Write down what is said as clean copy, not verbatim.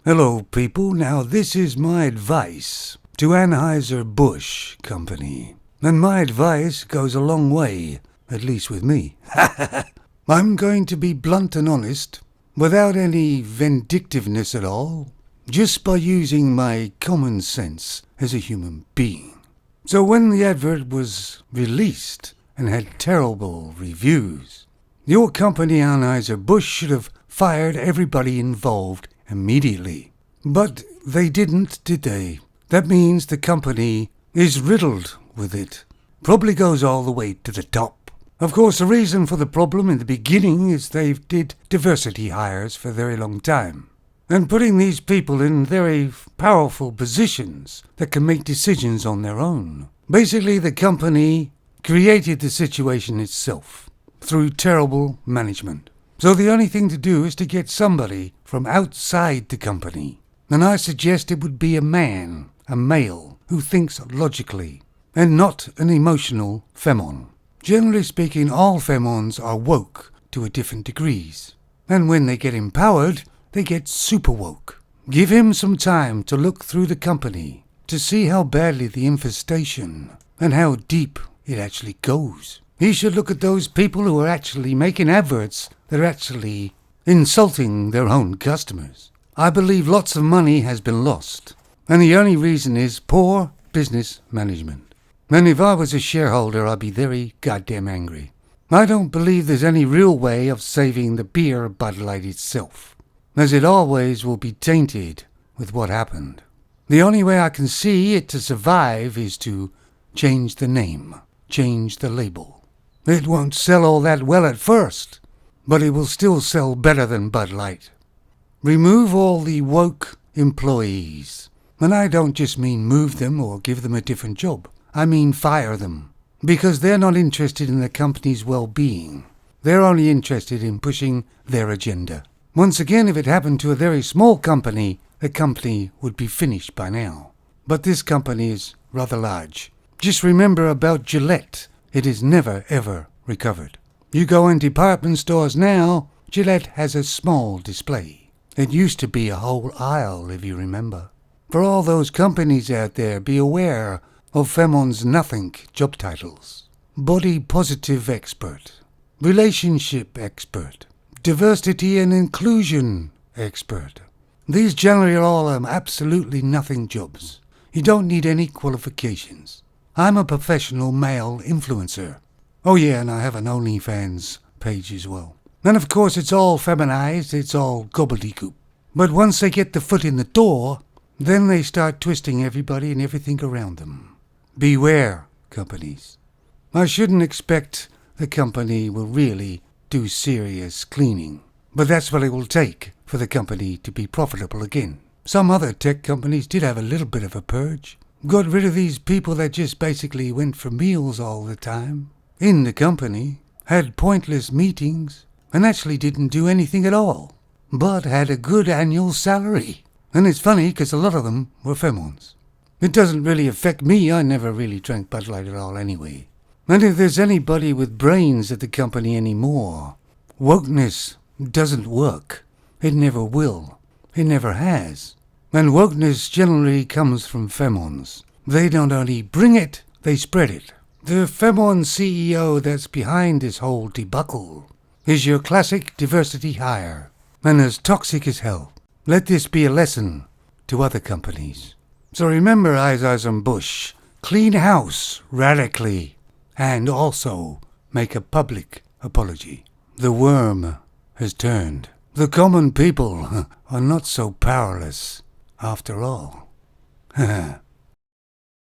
Hello, people. Now, this is my advice to Anheuser-Busch Company. And my advice goes a long way, at least with me. I'm going to be blunt and honest, without any vindictiveness at all, just by using my common sense as a human being. So when the advert was released and had terrible reviews, your company Anheuser-Busch should have fired everybody involved immediately. But they didn't, did they? That means the company is riddled with it. Probably goes all the way to the top. Of course, the reason for the problem in the beginning is they did diversity hires for a very long time. And putting these people in very powerful positions that can make decisions on their own. Basically, the company created the situation itself through terrible management. So the only thing to do is to get somebody from outside the company. And I suggest it would be a male, who thinks logically, and not an emotional femon. Generally speaking, all femons are woke to a different degrees. And when they get empowered, they get super woke. Give him some time to look through the company, to see how badly the infestation, and how deep it actually goes. He should look at those people who are actually making adverts that are actually insulting their own customers. I believe lots of money has been lost, and the only reason is poor business management. And if I was a shareholder, I'd be very goddamn angry. I don't believe there's any real way of saving the beer Bud Light itself, as it always will be tainted with what happened. The only way I can see it to survive is to change the name, change the label. It won't sell all that well at first, but it will still sell better than Bud Light. Remove all the woke employees. And I don't just mean move them or give them a different job. I mean fire them. Because they're not interested in the company's well-being. They're only interested in pushing their agenda. Once again, if it happened to a very small company, the company would be finished by now. But this company is rather large. Just remember about Gillette. It is never, ever recovered. You go in department stores now, Gillette has a small display. It used to be a whole aisle, if you remember. For all those companies out there, be aware of Femon's nothing job titles. Body positive expert, relationship expert, diversity and inclusion expert. These generally are all absolutely nothing jobs. You don't need any qualifications. I'm a professional male influencer. Oh yeah, and I have an OnlyFans page as well. And of course it's all feminized, it's all gobbledygook. But once they get the foot in the door, then they start twisting everybody and everything around them. Beware, companies. I shouldn't expect the company will really do serious cleaning. But that's what it will take for the company to be profitable again. Some other tech companies did have a little bit of a purge. Got rid of these people that just basically went for meals all the time in the company, had pointless meetings, and actually didn't do anything at all, but had a good annual salary. And it's funny because a lot of them were femons. It doesn't really affect me. I never really drank Bud Light at all anyway. And if there's anybody with brains at the company anymore, wokeness doesn't work. It never will. It never has. And wokeness generally comes from femons. They don't only bring it, they spread it. The femon CEO that's behind this whole debacle is your classic diversity hire, and as toxic as hell. Let this be a lesson to other companies. So remember, Anheuser-Busch, clean house radically, and also make a public apology. The worm has turned. The common people are not so powerless after all.